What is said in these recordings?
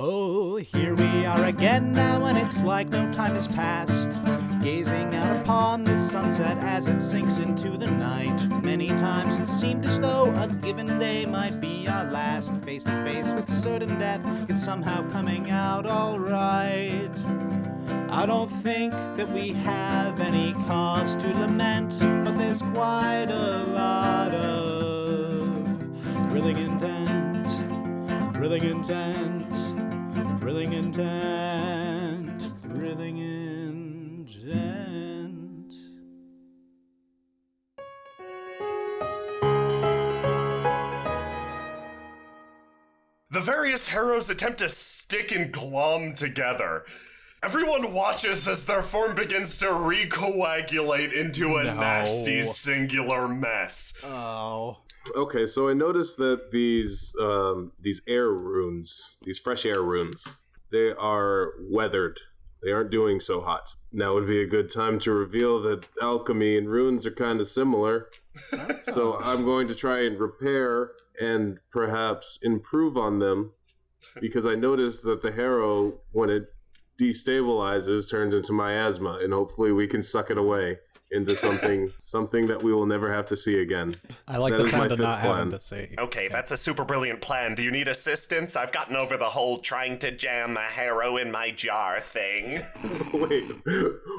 Oh, here we are again now, and it's like no time has passed. Gazing out upon the sunset as it sinks into the night. Many times it seemed as though a given day might be our last. Face to face with certain death, it's somehow coming out alright. I don't think that we have any cause to lament, but there's quite a lot of thrilling intent, thrilling intent, thrilling intent, thrilling intent. The various Harrows attempt to stick and glom together. Everyone watches as their form begins to recoagulate into a nasty singular mess. Oh. Okay, so I noticed that these air runes, these fresh air runes, they are weathered. They aren't doing so hot. Now would be a good time to reveal that alchemy and runes are kind of similar. So I'm going to try and repair and perhaps improve on them, because I noticed that the Harrow, when it destabilizes, turns into miasma, and hopefully we can suck it away into something that we will never have to see again. I like the sound of not having to see. Okay, that's a super brilliant plan. Do you need assistance? I've gotten over the whole trying to jam a Harrow in my jar thing. Wait,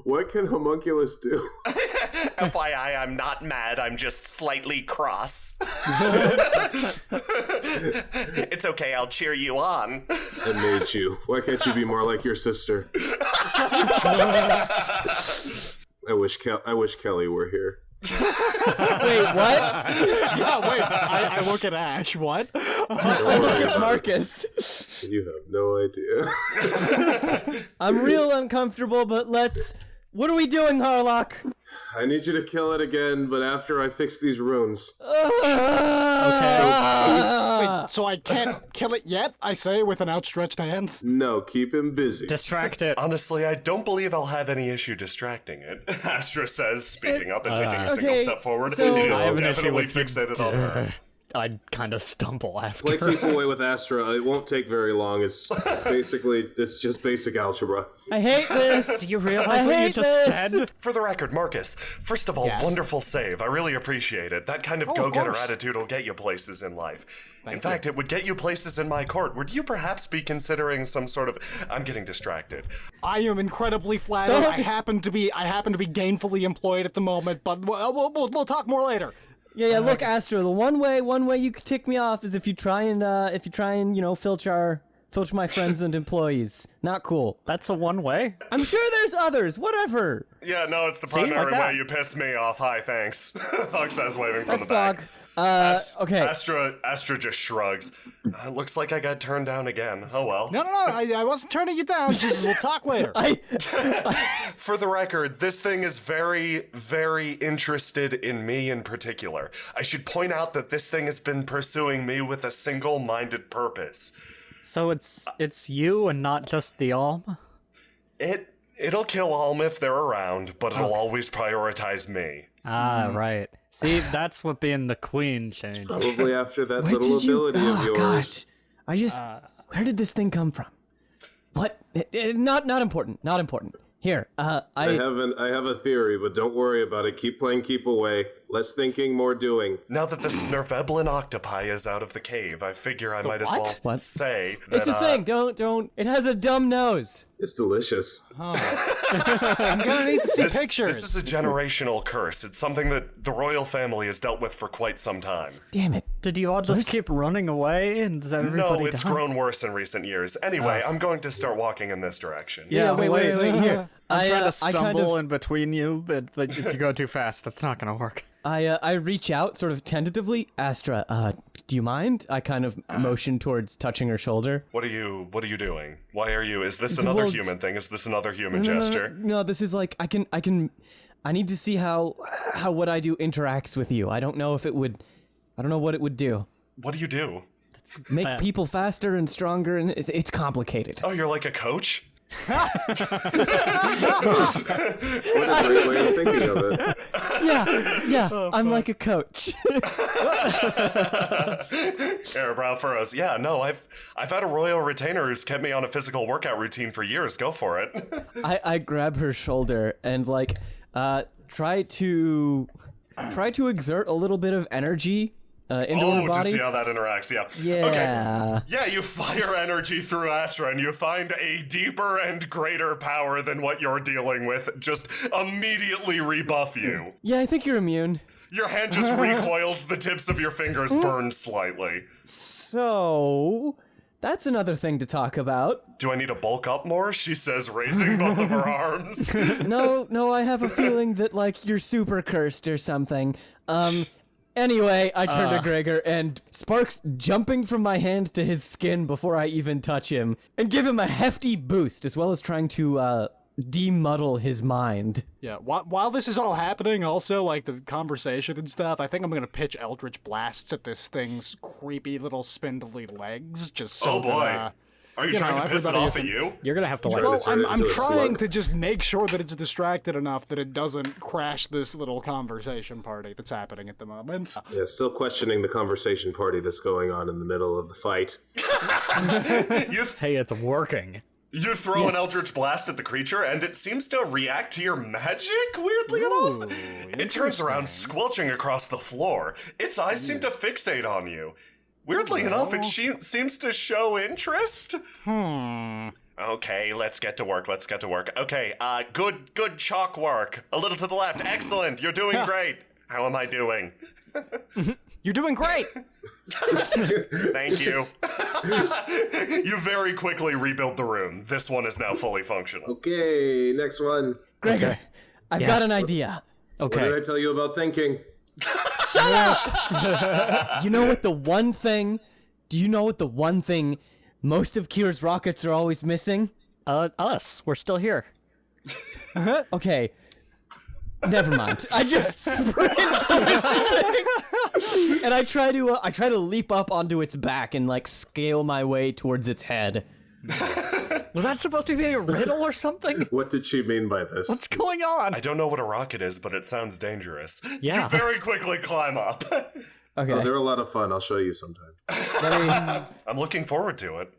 what can homunculus do? FYI, I'm not mad, I'm just slightly cross. It's okay, I'll cheer you on. I made you. Why can't you be more like your sister? I wish Kelly were here. Wait, what? Yeah, wait, I look at Ashe, what? I look at Marcus. You have no idea. I'm real uncomfortable, but what are we doing, Harlock? I need you to kill it again, but after I fix these runes. Wait, so I can't kill it yet? I say with an outstretched hand. No, keep him busy. Distract it. Honestly, I don't believe I'll have any issue distracting it. Astra says, speaking up and taking a single step forward. So- It is I have an issue definitely with you. fixated on her. I'd kind of stumble after. Play keep away with Astra. It won't take very long. It's just basic algebra. I hate this. Do you realize I what you hate just this. said? For the record, Marcus, first of all, Yes. wonderful save. I really appreciate it. That kind of of go-getter course. attitude will get you places in life. In you. fact, it would get you places in my court. Would you perhaps be considering some sort of... I'm getting distracted. I am incredibly flattered. Don't- I happen to be gainfully employed at the moment, but we'll talk more later. Yeah. Look, Astro. The one way you could tick me off is if you try and filter my friends and employees. Not cool. That's the one way? I'm sure there's others. Whatever. Yeah, no, it's the like primary that. way you piss me off. Hi, thanks. Thug says, waving from That's the back. Dog. Okay. Astra just shrugs. Looks like I got turned down again. Oh well. No, I wasn't turning you down. Just we'll talk later. For the record, this thing is very, very interested in me in particular. I should point out that this thing has been pursuing me with a single-minded purpose. So it's you and not just the Alm? It'll kill Alm if they're around, but it'll always prioritize me. Ah, right. See, that's what being the queen changed. Probably after that Where little did you? ability of yours. Gosh. I just. Where did this thing come from? What? Not important. Not important. Here. I have a theory, but don't worry about it. Keep playing, keep away. Less thinking, more doing. Now that the Snerveblin octopi is out of the cave, I figure I might as well What? say that, It's a thing. Don't. It has a dumb nose. It's delicious. I'm gonna need to see This pictures. is a generational curse. It's something that the royal family has dealt with for quite some time. Damn it. Did you all just keep running away and is everybody No, it's done? grown worse in recent years. Anyway, I'm going to start walking in this direction. Yeah, wait. Here. I'm trying to I stumble kind of, in between you, but if you go too fast, that's not gonna work. I reach out sort of tentatively. Astra, do you mind? I kind of motion towards touching her shoulder. What are you doing? Why are you? Is this another Well, human thing? Is this another human No, gesture? No, this is like I need to see how what I do interacts with you. I don't know what it would do. What do you do? Make people faster and stronger, and it's complicated. Oh, you're like a coach? What a great way of thinking of it. Yeah, I'm like a coach. Airbrow furrows. Yeah, no, I've had a royal retainer who's kept me on a physical workout routine for years. Go for it. I grab her shoulder and try to exert a little bit of energy into her body. To see how that interacts, yeah. Yeah. Okay. Yeah, you fire energy through Astra and you find a deeper and greater power than what you're dealing with just immediately rebuff you. Yeah, I think you're immune. Your hand just recoils, the tips of your fingers burn slightly. So, that's another thing to talk about. Do I need to bulk up more? She says, raising both of her arms. No, I have a feeling that, you're super cursed or something. Anyway, I turn to Gregor, and sparks jumping from my hand to his skin before I even touch him, and give him a hefty boost, as well as trying to, demuddle his mind. Yeah, while this is all happening, also, the conversation and stuff, I think I'm gonna pitch Eldritch Blasts at this thing's creepy little spindly legs, just so Oh boy. that, Are you trying to piss it off at you? You're gonna have to Well, I'm into a trying slug. to just make sure that it's distracted enough that it doesn't crash this little conversation party that's happening at the moment. Yeah, still questioning the conversation party that's going on in the middle of the fight. Hey, it's working. You throw an Eldritch Blast at the creature, and it seems to react to your magic, weirdly enough. It turns around, squelching across the floor. Its eyes seem to fixate on you. Weirdly enough, it seems to show interest. Okay, let's get to work. Okay, good chalk work. A little to the left. Excellent. You're doing great. How am I doing? You're doing great! Thank you. You very quickly rebuild the room. This one is now fully functional. Okay, next one. Gregor, I've got an idea. What did I tell you about thinking? Shut up! You know what the one thing... Do you know what the one thing most of Kier's rockets are always missing? Us. We're still here. Okay. Never mind. I just sprint towards the thing, and I try to leap up onto its back and scale my way towards its head. Was that supposed to be a riddle or something? What did she mean by this? What's going on? I don't know what a rocket is, but it sounds dangerous. Yeah. You very quickly climb up. Okay. Oh, they're a lot of fun. I'll show you sometime. I'm looking forward to it.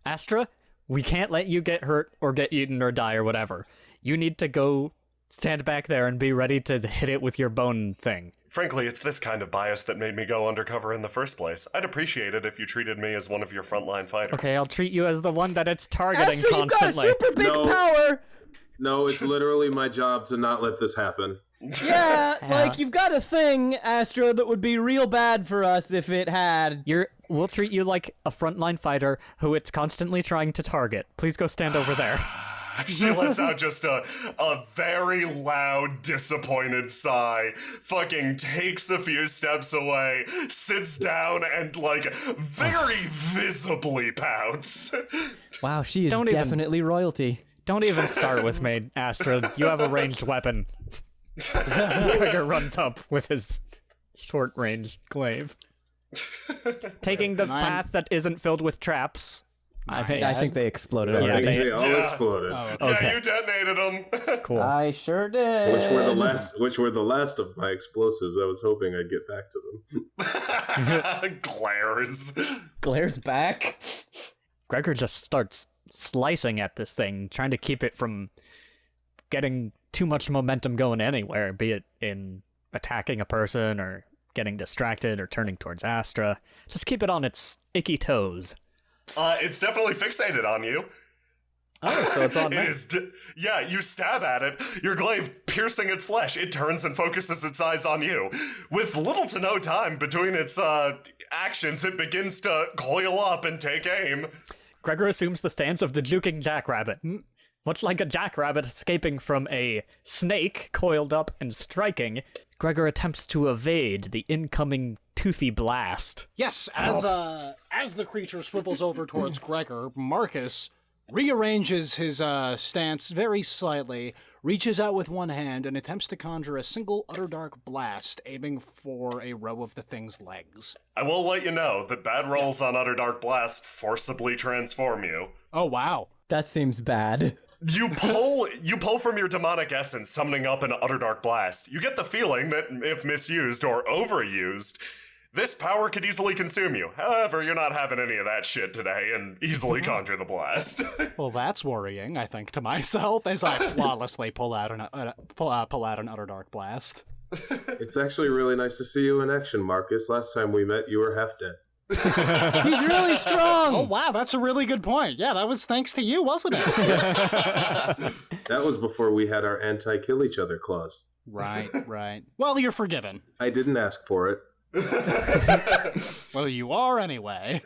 Astra, we can't let you get hurt or get eaten or die or whatever. You need to go stand back there and be ready to hit it with your bone thing. Frankly, it's this kind of bias that made me go undercover in the first place. I'd appreciate it if you treated me as one of your frontline fighters. Okay, I'll treat you as the one that it's targeting Astra, you've got a constantly. super big No. power! No, it's literally my job to not let this happen. Yeah, you've got a thing, Astra, that would be real bad for us if it had. We'll treat you like a frontline fighter who it's constantly trying to target. Please go stand over there. She lets out just a very loud, disappointed sigh, fucking takes a few steps away, sits down, and, very visibly pouts. Wow, she is Don't even- definitely royalty. Don't even start with me, Astra. You have a ranged weapon. Gregor runs up with his short-range glaive. Taking the path that isn't filled with traps. I think they exploded Yeah, I already. think they all Yeah. exploded. Yeah, you detonated them. Cool. I sure did. Which were the last of my explosives. I was hoping I'd get back to them. Glares. Glares back. Gregor just starts slicing at this thing, trying to keep it from getting too much momentum going anywhere, be it in attacking a person or getting distracted or turning towards Astra. Just keep it on its icky toes. It's definitely fixated on you. Oh, so it's on me. It is. Yeah, you stab at it, your glaive piercing its flesh. It turns and focuses its eyes on you. With little to no time between its actions, it begins to coil up and take aim. Gregor assumes the stance of the juking jackrabbit. Much like a jackrabbit escaping from a snake coiled up and striking, Gregor attempts to evade the incoming toothy blast. Yes, as the creature swivels over towards Gregor, Markus rearranges his stance very slightly, reaches out with one hand, and attempts to conjure a single Utterdark blast, aiming for a row of the thing's legs. I will let you know that bad rolls on Utterdark Blast forcibly transform you. Oh, wow. That seems bad. You pull from your demonic essence, summoning up an Underdark Blast. You get the feeling that if misused or overused, this power could easily consume you. However, you're not having any of that shit today and easily conjure the blast. Well, that's worrying, I think, to myself, as I flawlessly pull out an Underdark Blast. It's actually really nice to see you in action, Marcus. Last time we met, you were half dead. He's really strong! Oh, wow, that's a really good point. Yeah, that was thanks to you, wasn't it? That was before we had our anti-kill each other clause. Right. Well, you're forgiven. I didn't ask for it. Well, you are anyway.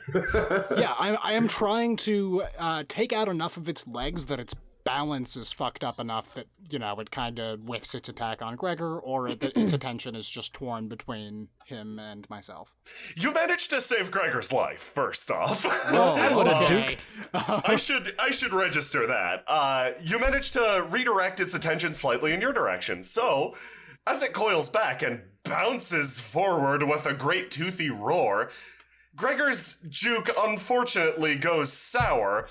Yeah, I am trying to take out enough of its legs that its balance is fucked up enough that, it kind of whiffs its attack on Gregor, or that its attention is just torn between him and myself. You managed to save Gregor's life, first off. Whoa, okay. I should register that. You managed to redirect its attention slightly in your direction, so as it coils back and bounces forward with a great toothy roar, Gregor's juke unfortunately goes sour.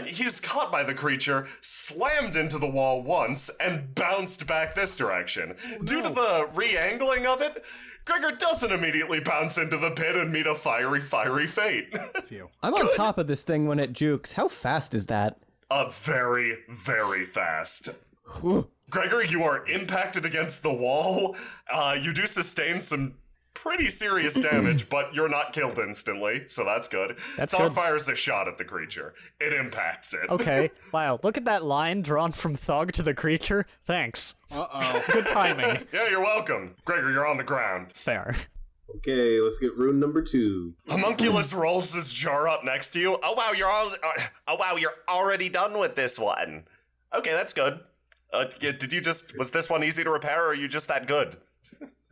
He's caught by the creature, slammed into the wall once, and bounced back this direction. Due to the re-angling of it, Gregor doesn't immediately bounce into the pit and meet a fiery fate. I'm on top of this thing when it jukes. How fast is that? Very, very fast. Gregor, you are impacted against the wall. You do sustain some pretty serious damage, but you're not killed instantly, so that's good. Thog fires a shot at the creature. It impacts it. Okay, wow, look at that line drawn from Thog to the creature. Thanks. Uh-oh. Good timing. Yeah, you're welcome. Gregor, you're on the ground. Fair. Okay, let's get rune number 2. Homunculus rolls his jar up next to you. Oh wow, you're already done with this one. Okay, that's good. Was this one easy to repair, or are you just that good?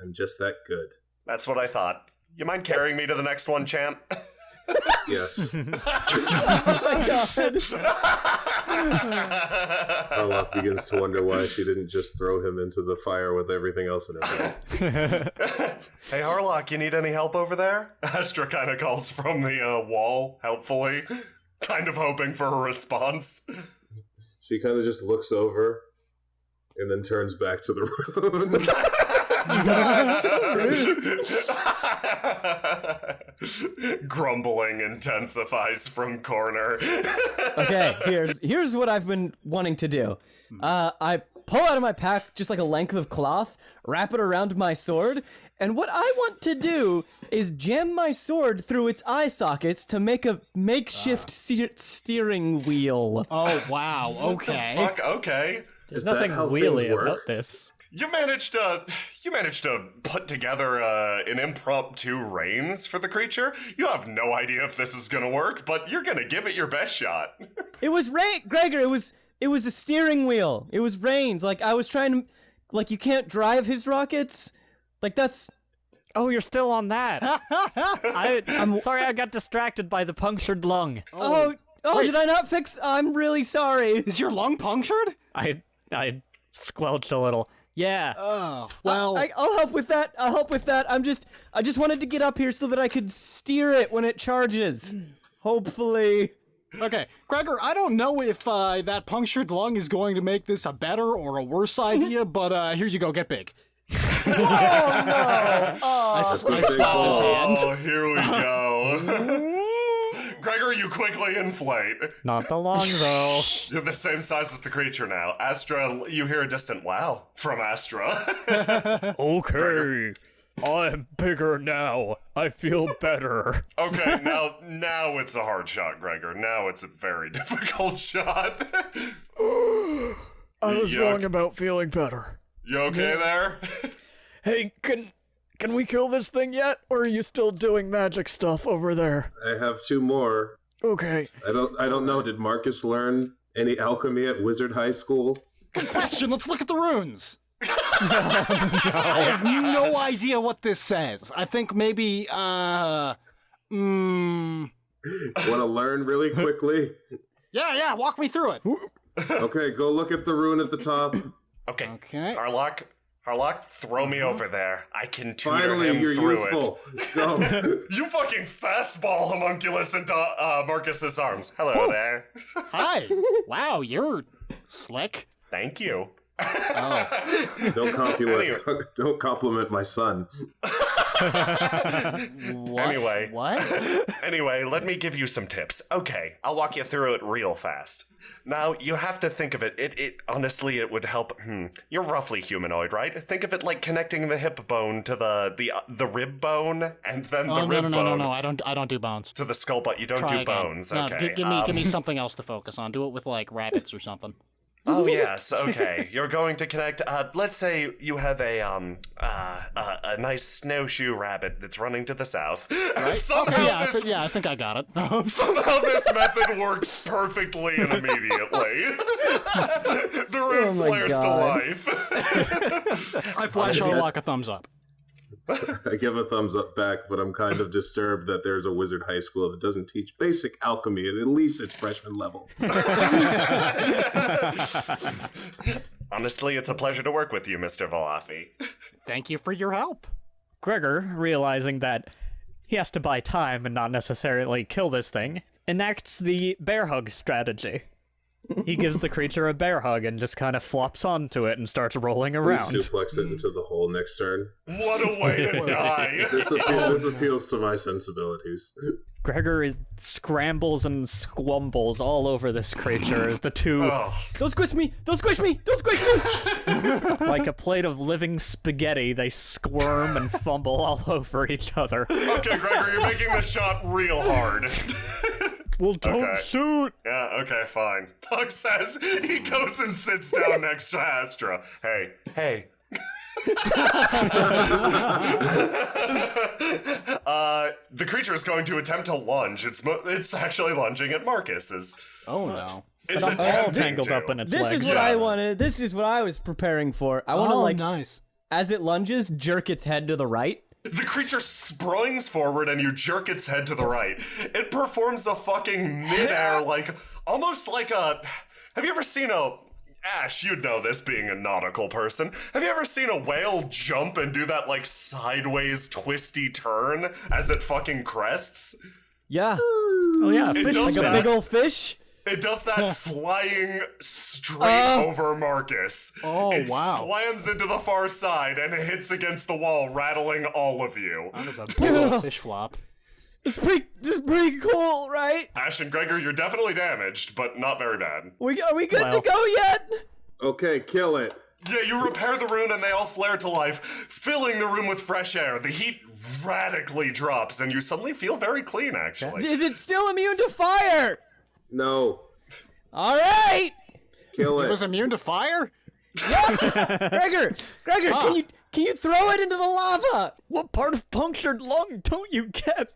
I'm just that good. That's what I thought. You mind carrying me to the next one, champ? Yes. Oh my god. Harlock begins to wonder why she didn't just throw him into the fire with everything else in her bag. Hey, Harlock, you need any help over there? Astra kind of calls from the wall, helpfully, kind of hoping for a response. She kind of just looks over and then turns back to the room. Grumbling intensifies from corner. Okay, here's what I've been wanting to do. I pull out of my pack just like a length of cloth, wrap it around my sword, and what I want to do is jam my sword through its eye sockets to make a makeshift steering wheel. Oh, wow, okay. Fuck, okay. There's nothing wheelie about this. You managed to put together an impromptu reins for the creature. You have no idea if this is gonna work, but you're gonna give it your best shot. It was Gregor. It was a steering wheel. It was reins. Like I was trying to, like you can't drive his rockets. Like that's. Oh, you're still on that. I'm sorry, I got distracted by the punctured lung. Oh, did I not fix? I'm really sorry. Is your lung punctured? I squelched a little. Yeah. Oh, well. I'll help with that. I just wanted to get up here so that I could steer it when it charges. Hopefully. Okay, Gregor, I don't know if that punctured lung is going to make this a better or a worse idea, but here you go, get big. Oh, no. I slapped his hand. Oh, here we go. Gregor, you quickly inflate. Not the lung, though. You're the same size as the creature now. Astra, you hear a distant wow from Astra. Okay. I'm bigger now. I feel better. Okay, now it's a hard shot, Gregor. Now it's a very difficult shot. I was wrong about feeling better. You okay there? Hey, can we kill this thing yet? Or are you still doing magic stuff over there? I have 2 more. Okay. I don't know. Did Marcus learn any alchemy at Wizard High School? Good question. Let's look at the runes. I have no idea what this says. I think maybe, Want to learn really quickly? Yeah, walk me through it. Okay, go look at the rune at the top. Okay. Okay. Harlock, Harlock, throw me over there. I can tutor Finally, him you're through useful. it. Go. You fucking fastball homunculus into Marcus's arms. Hello there. Hi. Wow, you're slick. Thank you. Oh. Don't compliment my son. What? Anyway. What? Anyway, let me give you some tips. Okay, I'll walk you through it real fast. Now, you have to think of it. It honestly, it would help. You're roughly humanoid, right? Think of it like connecting the hip bone to the rib bone, and then the rib bone. No. I don't do bones. To the skull, but you don't Try do again. bones. No, Okay. give me something else to focus on. Do it with like rabbits or something. Oh yes, okay. You're going to connect. Let's say you have a nice snowshoe rabbit that's running to the south. Right? Somehow Okay, I think I got it. Somehow this method works perfectly and immediately. The room flares to life. I flash Harlock a thumbs up. I give a thumbs up back, but I'm kind of disturbed that there's a wizard high school that doesn't teach basic alchemy at least its freshman level. Honestly, it's a pleasure to work with you, Mr. Valafi. Thank you for your help. Gregor, realizing that he has to buy time and not necessarily kill this thing, enacts the bear hug strategy. He gives the creature a bear hug and just kind of flops onto it and starts rolling around. Please suplex it into the hole next turn. What a way to die! This appeals to my sensibilities. Gregor scrambles and squumbles all over this creature as the two, Don't squish me! Don't squish me! Don't squish me! like a plate of living spaghetti, they squirm and fumble all over each other. Okay, Gregor, you're making the shot real hard. Well, don't shoot! Yeah, okay, fine. Doug says he goes and sits down next to Astra. Hey. The creature is going to attempt to lunge. It's actually lunging at Marcus. Oh no. It's All attempting tangled to. up in its This legs. is what I wanted. This is what I was preparing for. I want to nice. as it lunges, jerk its head to the right. The creature springs forward and you jerk its head to the right. It performs a fucking midair, almost like a... Have you ever seen a... Ash, you'd know this being a nautical person. Have you ever seen a whale jump and do that, sideways twisty turn as it fucking crests? Yeah, Oh yeah, It fish does like a that. big old fish. It does that flying straight over Marcus. Oh, it wow. slams into the far side and hits against the wall, rattling all of you. That was a big old fish flop. This is pretty cool, right? Ash and Gregor, you're definitely damaged, but not very bad. Are we good to Well. go yet? Okay, kill it. Yeah, you repair the rune and they all flare to life, filling the room with fresh air. The heat radically drops and you suddenly feel very clean, actually. Is it still immune to fire? No, All right, kill It it. was immune to fire? Gregor, can you throw it into the lava? What part of punctured lung don't you get?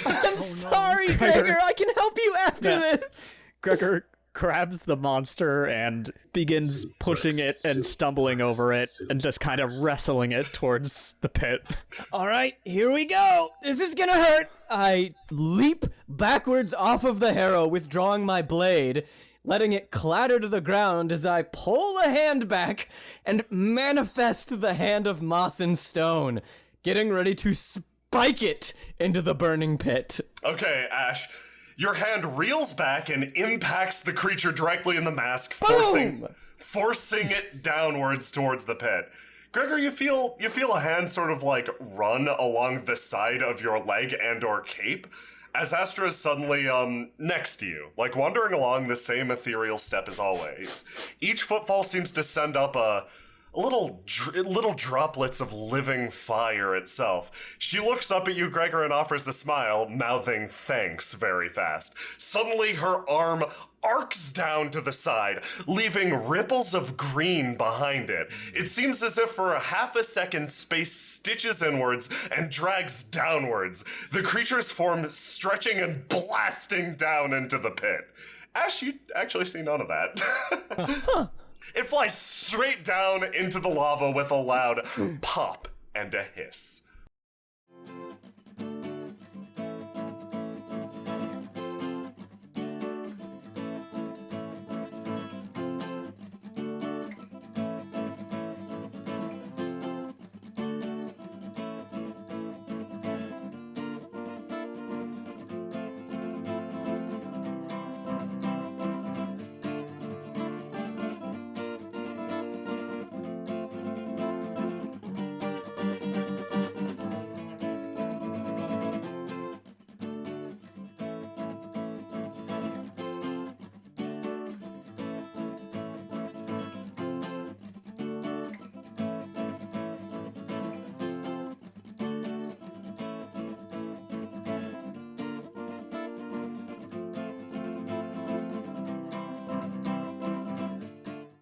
I'm sorry, Gregor. I can help you after Yeah. this. Gregor grabs the monster and begins pushing it and stumbling over it and just kind of wrestling it towards the pit. All right, here we go. This is gonna hurt. I leap backwards off of the Harrow, withdrawing my blade, letting it clatter to the ground as I pull the hand back and manifest the hand of moss and stone, getting ready to spike it into the burning pit. Okay, Ash. Your hand reels back and impacts the creature directly in the mask, Boom! forcing it downwards towards the pit. Gregor, you feel a hand sort of run along the side of your leg and or cape as Astra is suddenly next to you, wandering along the same ethereal step as always. Each footfall seems to send up little droplets of living fire itself. She looks up at you, Gregor, and offers a smile, mouthing thanks very fast. Suddenly, her arm arcs down to the side, leaving ripples of green behind it. It seems as if for a half a second, space stitches inwards and drags downwards, the creature's form stretching and blasting down into the pit. Ash, you actually see none of that. It flies straight down into the lava with a loud pop and a hiss.